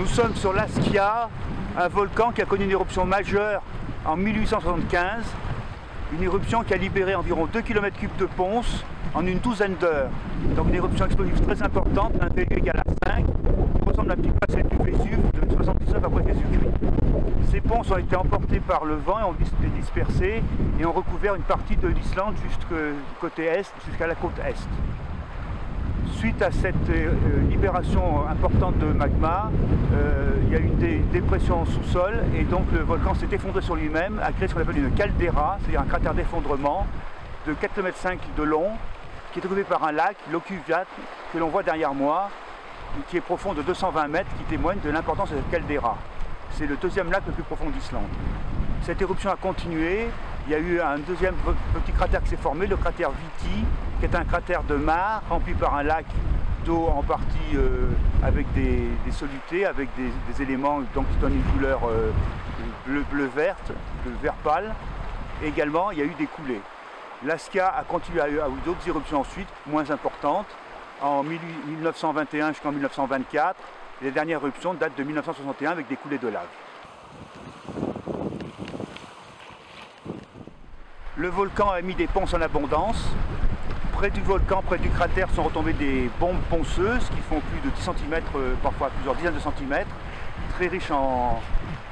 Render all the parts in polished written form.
sommes sur l'Askia, un volcan qui a connu une éruption majeure en 1875, une éruption qui a libéré environ 2 km3 de ponce en une douzaine d'heures. Donc une éruption explosive très importante, un PU égal à 5, qui ressemble un petit peu à celle du Vésuve de 79 après Jésus-Christ. Ces ponces ont été emportés par le vent et ont été dispersés et ont recouvert une partie de l'Islande jusqu'au côté est, jusqu'à la côte est. Suite à cette libération importante de magma, il y a eu une dépression en sous-sol et donc le volcan s'est effondré sur lui-même, a créé ce qu'on appelle une caldeira, c'est-à-dire un cratère d'effondrement de 4,5 km de long, qui est occupé par un lac, l'Okuvjat, que l'on voit derrière moi, qui est profond de 220 mètres, qui témoigne de l'importance de cette caldeira. C'est le deuxième lac le plus profond d'Islande. Cette éruption a continué, il y a eu un deuxième petit cratère qui s'est formé, le cratère Viti, qui est un cratère de mare rempli par un lac d'eau en partie avec des solutés, avec des éléments donc, qui donnent une couleur bleu-verte, bleu vert pâle. Et également, il y a eu des coulées. L'Askia a continué à avoir d'autres éruptions ensuite, moins importantes, en 1921 jusqu'en 1924. Les dernières éruptions datent de 1961 avec des coulées de lave. Le volcan a émis des ponces en abondance. Près du volcan, près du cratère, sont retombées des bombes ponceuses qui font plus de 10 cm, parfois plusieurs dizaines de centimètres, très riches en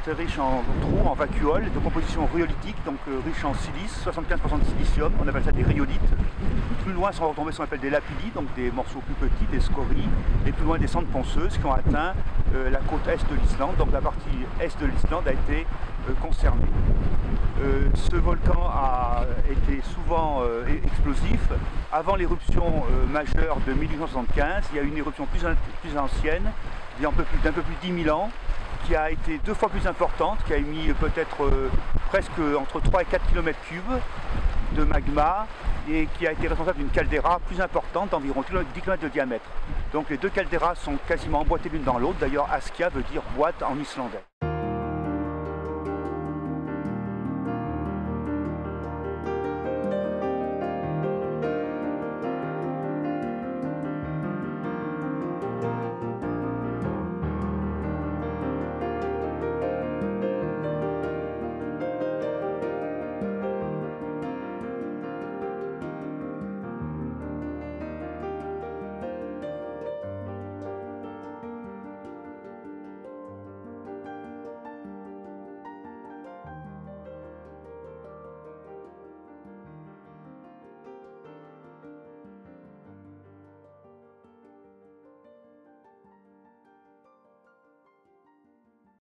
trous, en vacuoles, de composition rhyolitique, donc riches en silice, 75% de silicium, on appelle ça des rhyolites. Plus loin sont retombés ce qu'on appelle des lapillis, donc des morceaux plus petits, des scories, et plus loin des cendres ponceuses qui ont atteint la côte est de l'Islande, donc la partie est de l'Islande a été concernée. Ce volcan a été souvent explosif. Avant l'éruption majeure de 1875, il y a eu une éruption plus ancienne, d'un peu plus de 10 000 ans, qui a été 2 fois plus importante, qui a émis peut-être presque entre 3 et 4 km3 de magma et qui a été responsable d'une caldeira plus importante d'environ 10 km de diamètre. Donc les deux caldeiras sont quasiment emboîtées l'une dans l'autre, d'ailleurs Askia veut dire boîte en islandais.